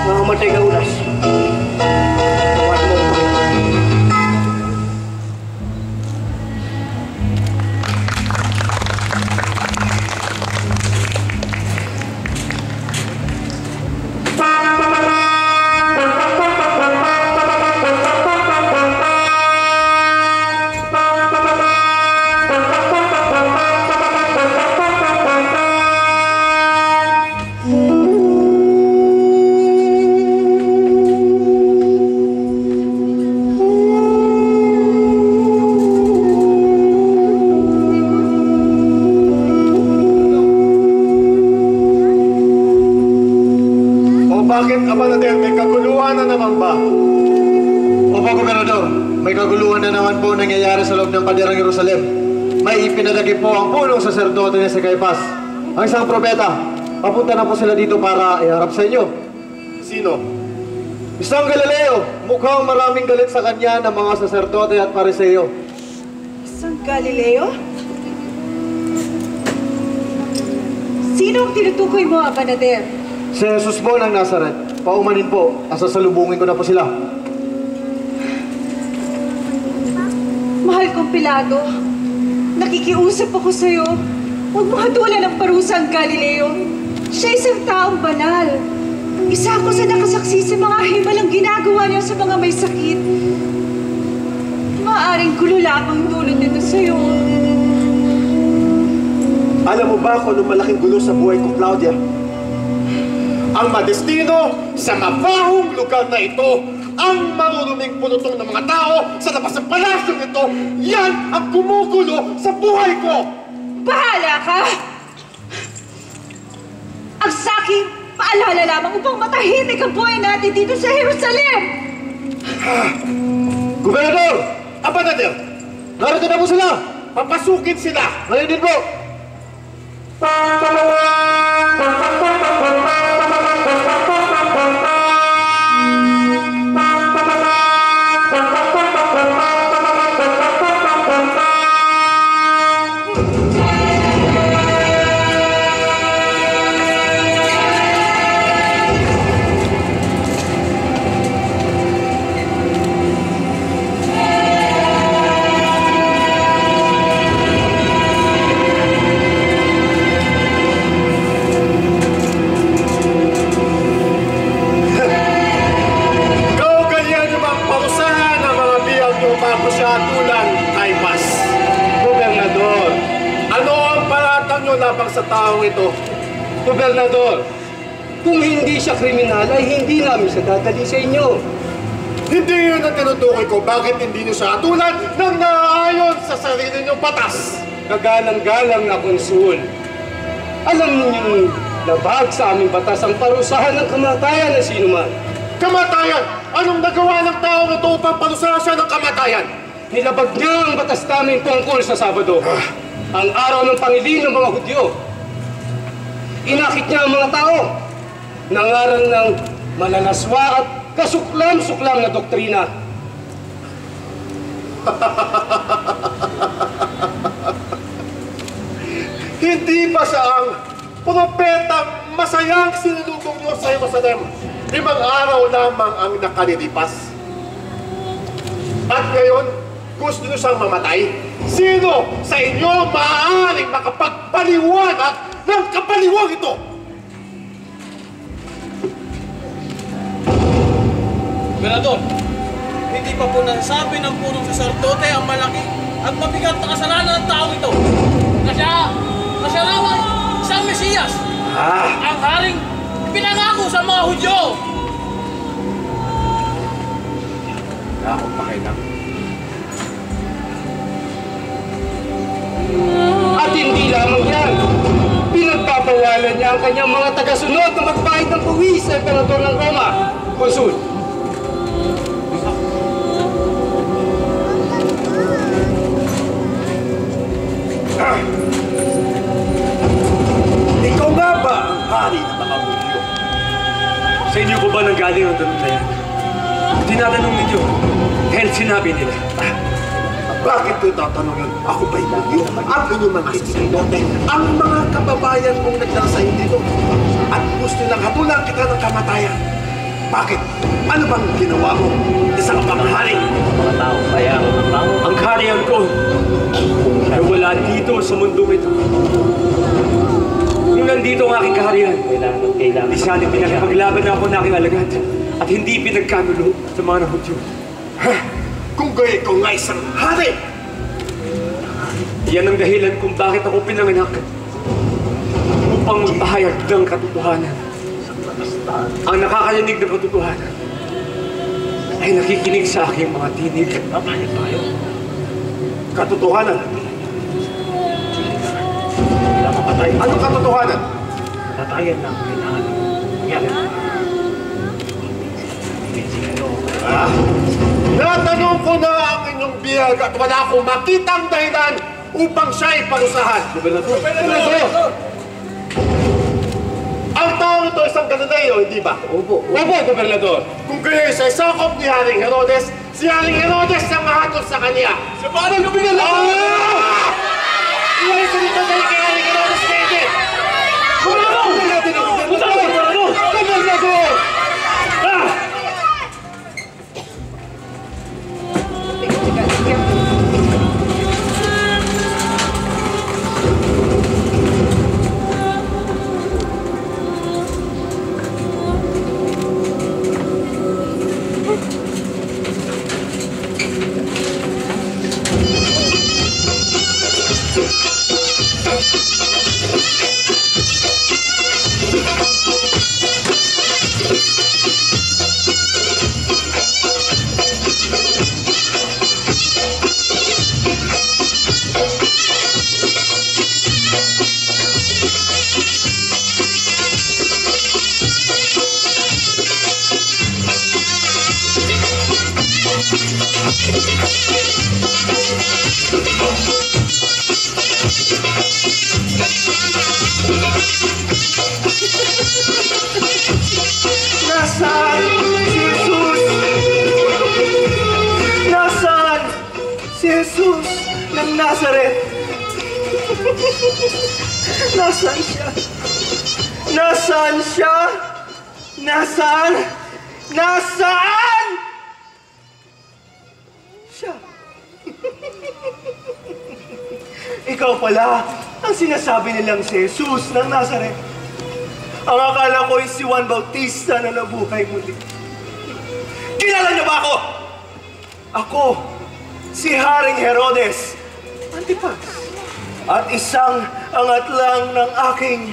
mamamatay ka ulas. Tawad mo ang Bakit, Abanader? May kaguluhan na naman ba? Opo, Gobernador. May kaguluhan na naman po nangyayari sa loob ng Kalderang Jerusalem. May ipinalagay po ang punong saserdote ni Caiaphas. Ang isang propeta. Papunta na po sila dito para iharap sa inyo. Sino? Isang Galileo. Mukhang maraming galit sa kanya ng mga saserdote at pariseo. Isang Galileo? Sino ang tinutukoy mo, Abanader? Si Jesus po ng Nazaret. Paumanin po. Asasalubungin ko na po sila. Mahal kong Pilato, nakikiusap ako sa'yo. Huwag mo hatulan ng parusa ang Galileo. Siya isang taong banal. Isa ako sa nakasaksi sa mga himalang ginagawa niya sa mga may sakit. Maaaring gulo lamang dulot nito sa'yo. Alam mo ba kung anong malaking gulo sa buhay ko, Claudia? Ang madestino sa mabahong lugar na ito, ang maruruming pulutong ng mga tao sa labas ng palasyong ito, yan ang gumugulo sa buhay ko! Bahala ka! Ang saking paalala lamang upang matahimik ang buhay natin dito sa Jerusalem! Gobernador! Abanader, Narito na po sila! papasukin sila! Ngayon din po! Labang sa taong ito. Gobernador, kung hindi siya kriminal, ay hindi namin siya dadali sa inyo. Hindi yun ang tinutukoy ko. Bakit hindi nyo siya atulan ng naaayon sa sarili nyong batas? Kagalang-galang na konsul. Alam ninyong labag sa aming batas ang parusahan ng kamatayan ng sinuman. Kamatayan! Anong nagawa ng taong ito upang parusahan siya ng kamatayan? Nilabag niya ang batas namin tungkol sa Sabado. Ang araw ng Pangilin ng mga Hudyo. Inakit niya ang mga tao. Nangaral ng malalaswa at kasuklam-suklam na doktrina. Hindi ba siya ang propetang masayang sinulubong niyo sa Jerusalem? 5 araw lamang ang nakalilipas. At ngayon, gusto niyo siyang mamatay? Sino sa inyo maaaring makapagpaliwanag ng kapaliwang ito? Gobernador, hindi pa po nasabi ng punong saserdote ang malaki at mabigat na kasalanan ng tao ito. Na siya lamang isang Mesiyas, ang haring pinangako sa mga Hudyo. Wala akong pakialam. At hindi lamang yan. Pinagpapawalan niya ang kanyang mga tagasunod na magbayad ng buwis sa emperador ng Roma. Konsul. Ikaw nga ba ang hari ng mga Hudyo? Sa inyo po ba nanggaling ang tanong na yan? Tinatanong ninyo dahil sinabi nila. Bakit ko tatanungin? Ako ba'y Hudyo? Ang inyong mga saserdote, ang mga kababayan mong nagdala sa dito at gusto lang hatulan kita ng kamatayan. Bakit? Ano bang ginawa mo? Isang pangharing. Mga tao, kaya ang kaharian ko ay wala dito sa mundong ito. Nung nandito ang aking kaharian, di sana pinakipaglaban na ako ng aking alagad at hindi pinagkanulo sa mga Hudyo. Kung gaya ko nga isang hari! Yan ang dahilan kung bakit ako pinanganak upang magpahayag ng katotohanan. Ang nakakarinig ng katotohanan ay nakikinig sa aking mga tinig. Papayag tayo. Katotohanan? Anong katotohanan? Tatayan lang. Kailangan. Natanong ko na ang inyong biyag at wala akong makitang dahilan upang siya'y parusahan. Gobernador! Ang tao ito isang Galileo, hindi ba? Opo, Gobernador. Kung kayo sa sakop ni Haring Herodes, si Haring Herodes ang mahatol sa kanya. Sa parang Gobernador! Iwalis sa dito dahil kay Haring Herodes pwede! Gobernador! Nasaan si Jesus? Nasaan si Jesus ng Nazaret? Nasaan siya? Nasaan siya? Nasaan? Nasaan? Siya. Ikaw pala ang sinasabi nilang si Jesus ng Nazaret. Ang akala ko ay si Juan Bautista na nabuhay muli. Kilala niyo ba ako? Ako, si Haring Herodes Antipas. At isang angat lang ng aking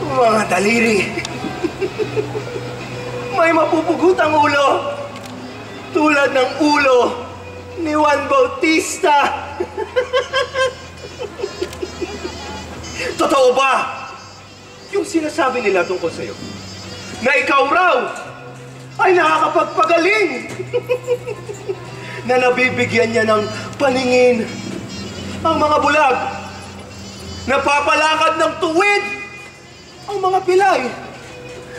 mga daliri. May mapupugot ang ulo tulad ng ulo ni Juan Bautista. Totoo ba yung sinasabi nila tungkol sa'yo? Na ikaw raw ay nakakapagpagaling. Na nabibigyan niya ng paningin ang mga bulag. Napapalakad ng tuwid ang mga pilay.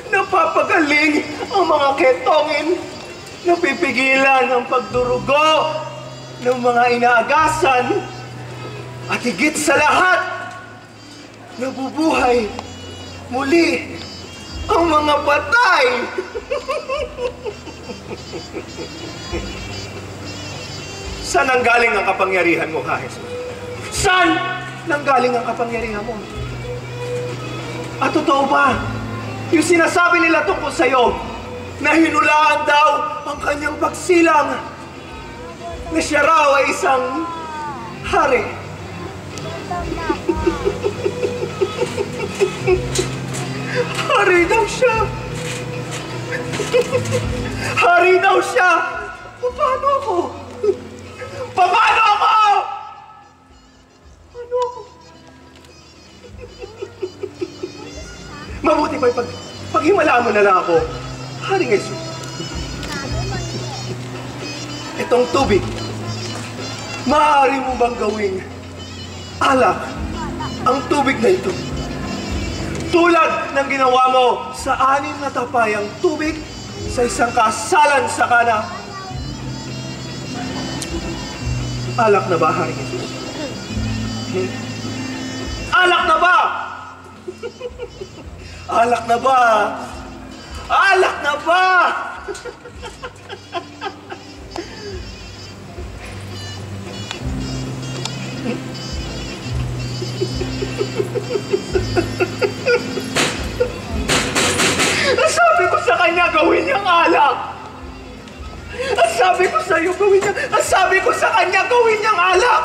Napapagaling ang mga ketongin. Napipigilan ang pagdurugo ng mga inaagasan. At higit sa lahat, nabubuhay muli ang mga patay. Saan nanggaling ang kapangyarihan mo, ha, Jesus? Saan nanggaling ang kapangyarihan mo? At totoo ba yung sinasabi nila tungkol sa'yo na hinulaan daw ang kanyang pagsilang na siya raw ay isang hari? Hari daw siya! Hari daw siya! Paano ako? Paano ako? Paano ako? Mabuti pa paghimalaan mo na lang ako, Haring Jesus. Itong tubig, maaari mo bang gawing alak ang tubig na ito? Tulad ng ginawa mo sa 6 na tapayang tubig sa isang kasalan sa Kana. Alak na ba, Haring Jesus? Alak na ba? Alak na ba? Alak! ka ba? Sabi ko sa kanya, gawin niyang alak. Ang sabi ko sa iyo, gawin niya. Ang sabi ko sa kanya, gawin niyang alak.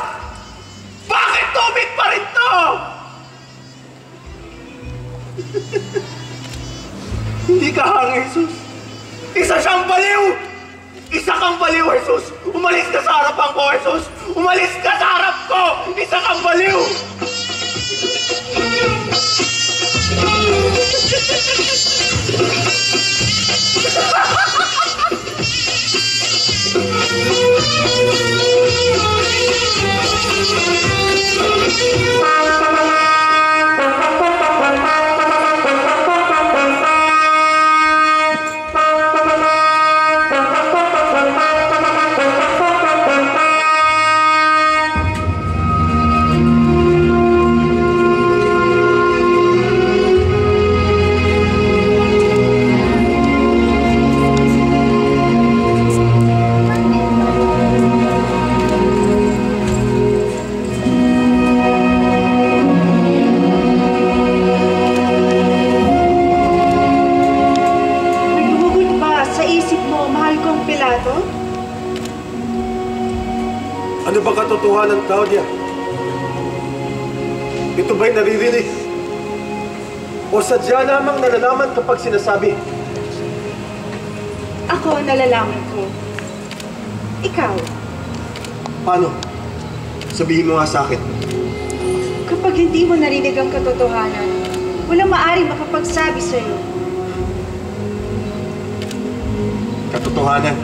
Bakit tubig pa rin to? Hindi ka hanga, Jesus. Isa siyang baliw. Isa kang baliw, Jesus. Umalis ka sa harapan ko, Jesus. Umalis ka sa harap ko. Isa kang baliw. Ano ba katotohanan, Claudia? Ito ba'y naririnig? O sadya lamang nalalaman kapag sinasabi? Ako nalalaman ko. Ikaw, Paano? Sabihin mo nga sa akin. kapag hindi mo narinig ang katotohanan, walang maaaring makapagsabi sa'yo. Katotohanan.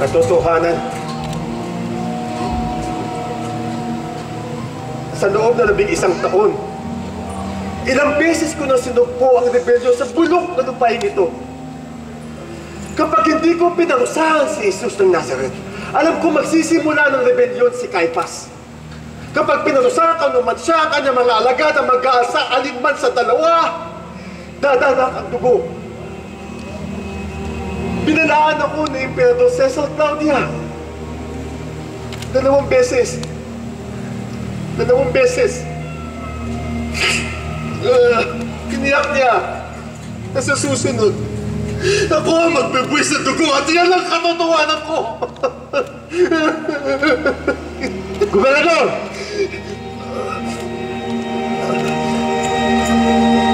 Katotohanan. Sa loob na 11 taon, ilang beses ko nang sinugpo ang rebelyon sa bulok na lupain ito. Kapag hindi ko pinarusahan si Jesus ng Nazareth, alam ko magsisimula ng rebelyon si Caiphas. Kapag pinarusahan ka naman siya, ang kanyang mga alagad ang mag-aalsa alinman sa dalawa, dadanak ang dugo. Binalaan ako ni Emperador Cecil Claudia. 2 beses. 2 beses. Tiniyak niya na sa susunod, ako ang magbibuwis ng dugo at yan ang katotohanan ko. Gobernador!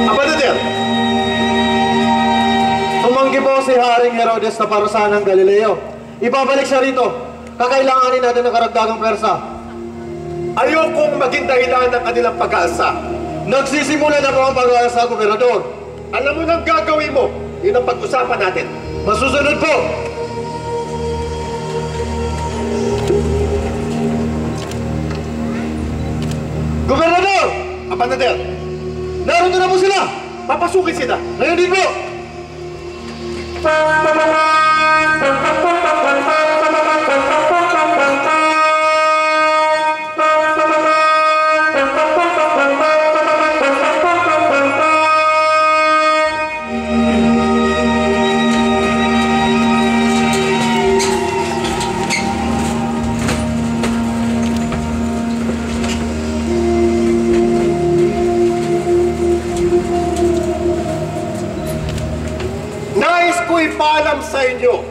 Abanader! Tumanggi po si Haring Herodes na parusahan ng Galileo. Ibabalik siya rito. Kakailanganin natin ng karagdagang pwersa. Ayokong maging dahilan ng kanilang pag-aalsa. Nagsisimula na po ang pag-aalsa, Gobernador. Alam mo nang gagawin mo. Yun ang pag-usapan natin. Masusunod po! Gobernador! Abanader, Narito na po sila! papasukin sila. Ngayon din po! Ipaalam sa inyo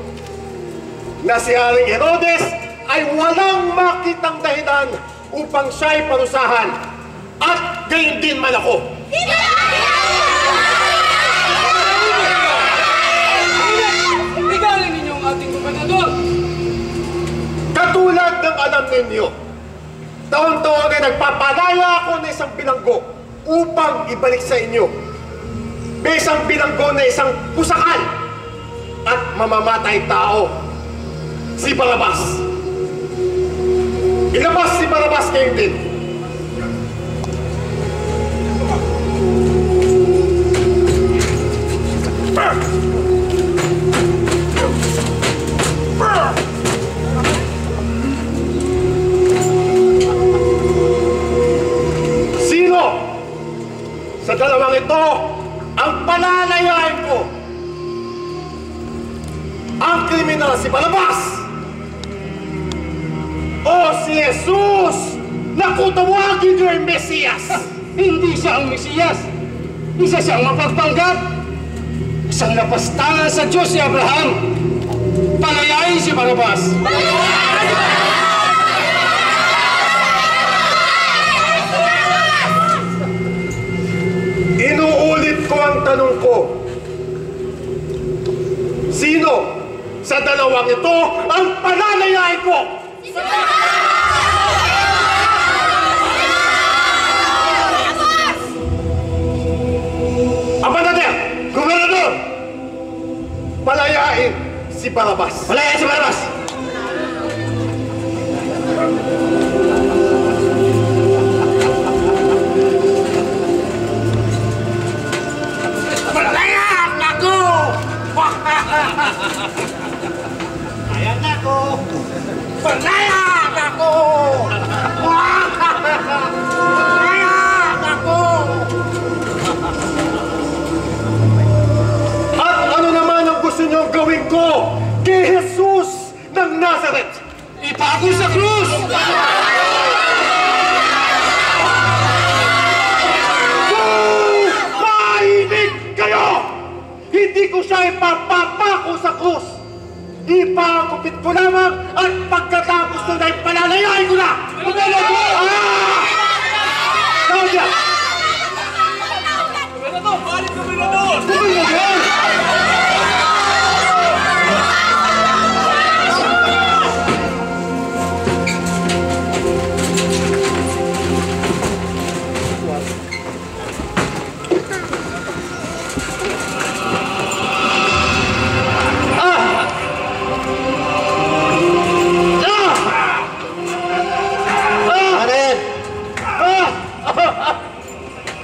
na si Haring Herodes ay walang makitang dahilan upang siya'y parusahan at gayon din man ako. Igaling ninyo ang ating gobernador. Katulad ng alam ninyo, taon-taon ay nagpapalaya ako ng isang bilanggo upang ibalik sa inyo. May isang bilanggo na isang pusakal at mamamatay tao, si Barabas. Ilabas si Barabas kayo din. Sino sa dalawang ito ang palalayain ko? ko ang kriminal si Barrabas o si Jesus na kutawagin niyo ay Mesiyas. Hindi siya ang Mesiyas. Isa siyang mapagpanggap. Isang napastangan sa Diyos si Abraham. Palayain si Barrabas. Inuulit ko ang tanong ko. Sino sa dalawang ito ang palalayain ko? Abanader! Gobernador! Palayain si Barrabas. Palayain si Barrabas! Palayain ako! Ayan ako! Palayain ako! Palayain ako! At ano naman ang gusto niyo gawin ko kay Jesus ng Nazareth? Ipako sa krus! Mahinig kayo! Hindi ko siya ipapapako sa krus. Ipakupit ko lamang at pagkatapos nun ay palalayain ko na! Claudia! Gobernador! Balik, Gobernador! Ano yan?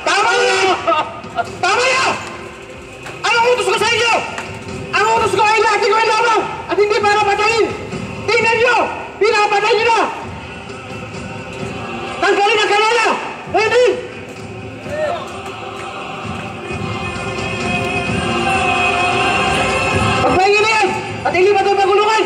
Tama na! Tama na! Anong utos ko sa inyo? Ang utos ko ay lahat ko ay lamang at hindi para patayin! Tingnan nyo! Pinapatay nyo na! Tanggalin ang kanala! Hindi! Pagpahingi na yan! At ilipat ang pagulungan!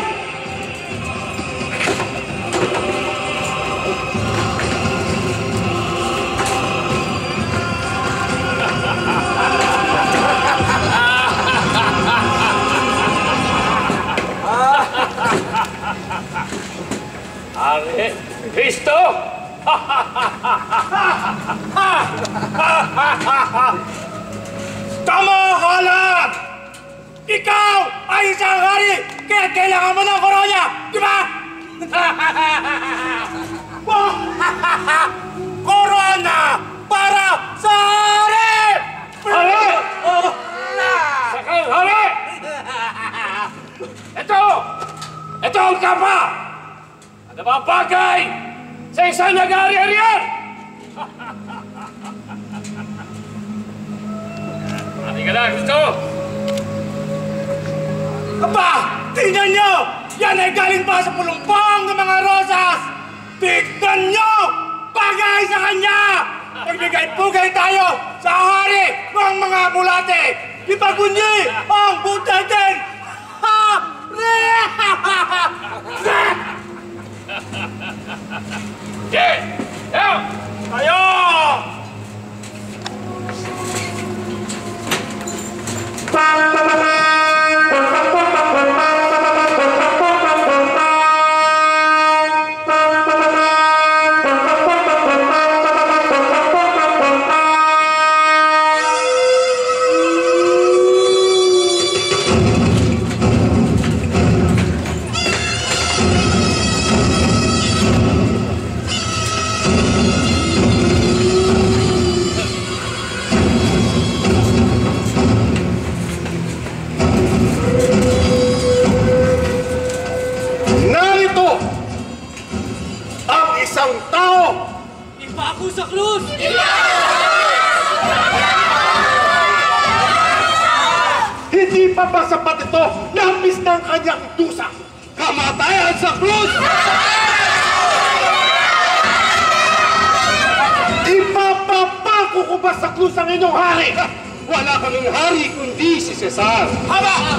Are Kristo! Tama, Halan! Ikaw ay isang hari, kaya kailangan mo ng koronya, di ba? Korona para sa hari! Hari! Sakang hari! Ito ang kapa! Ano ba ang bagay sa isang nag-ari-arian? Halika na, Kristo! Aba, tingnan nyo! Yan ay galing pa sa pulumpong ng mga rosas! Tignan nyo! Bagay sa kanya! Nagbigay-pugay tayo sa hari ng mga bulate! Ipagunyi ang butatin! Tayo! sa krus! Hindi pa ba sapat ito? Lapis ng kanyang dusa! Kamatayan sa krus! Ipapapako ko ba sa krus ang inyong hari? wala kaming hari kundi si Cesar. Haba!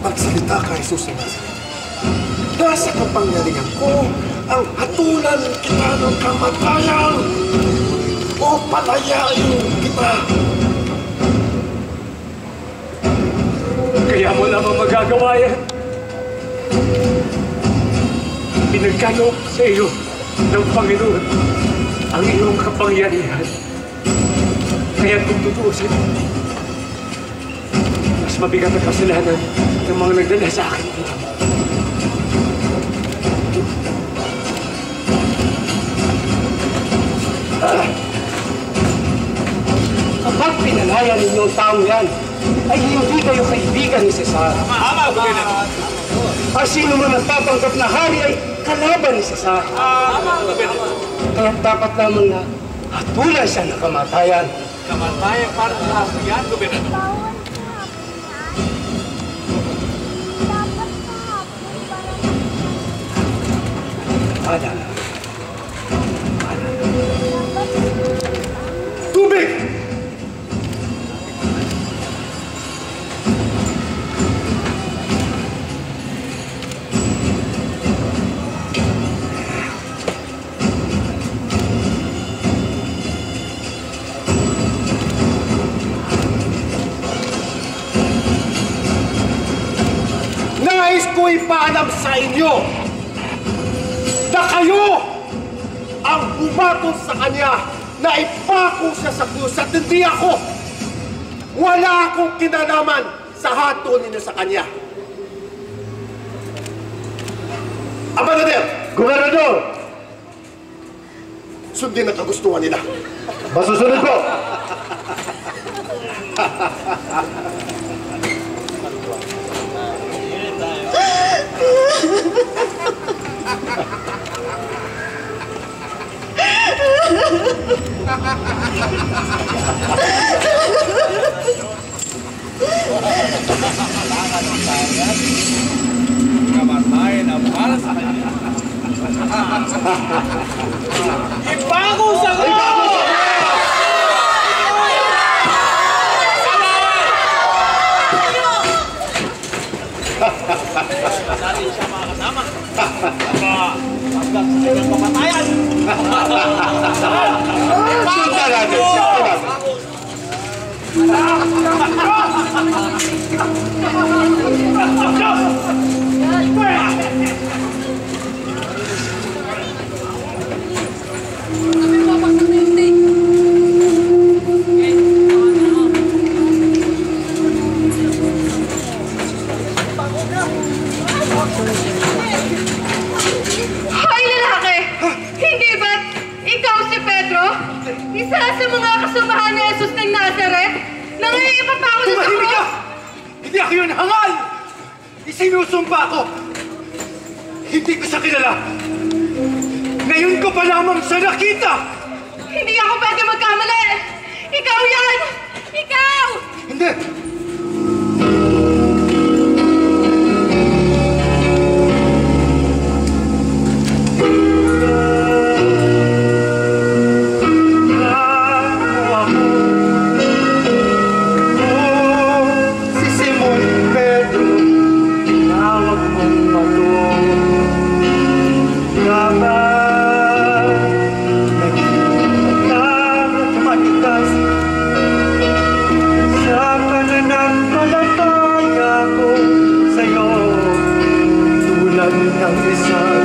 Magsalita ka, Jesus ng Nazaret. Nasa kapangyarihan ko ang hatulan kita ng kamatayan o palayain kita. Kaya mo lamang magagawa yan. Pinagkaloob sa iyo ng Panginoon ang iyong kapangyarihan. Kaya kung tutuusin, mas mabigat ang kasalanan ng mga nagdala sa akin dito. Kapag pinalaya ninyo ang taong yan, ay hindi kayo kaibigan ni Cesar. Haba, Gobernador! Ang sino man nagpapanggap na hari ay kalaban ni Cesar. Haba, Gobernador! Kaya dapat lamang na hatulan siya ng kamatayan. Kamatayan para sa lahat yan, Gobernador. Tubig! Nais ko ipaalam sa inyo na kayo ang bumatol sa kanya na ipako siya sa krus at hindi ako. Wala akong kinalaman sa hatol ninyo sa kanya. Abanader! Gobernador! Sundin ang kagustuhan nila. Masusunod po! Kamatayan na para sa kanya. Ipago sa natin siya mga kasama. Hanggang sa kanyang pamatayan. Sundan natin, sundan natin. Hoy, lalaki! Hindi ba't ikaw si Pedro? Isa sa mga kasamahan ni Jesus ng Nazaret? Na ngayon ipapako na sa Tumahimik ka! cross? Hindi ako yun hangal! Isinusumpa ko! Hindi ko siya kilala! Ngayon ko pa lamang siya nakita! Hindi ako pwede magkamali! Ikaw yan! Ikaw! Hindi! Si Simon Pedro, tawag mong matulog. Dapat naging matigas sa pananampalataya ko sa'yo, tulad ng isang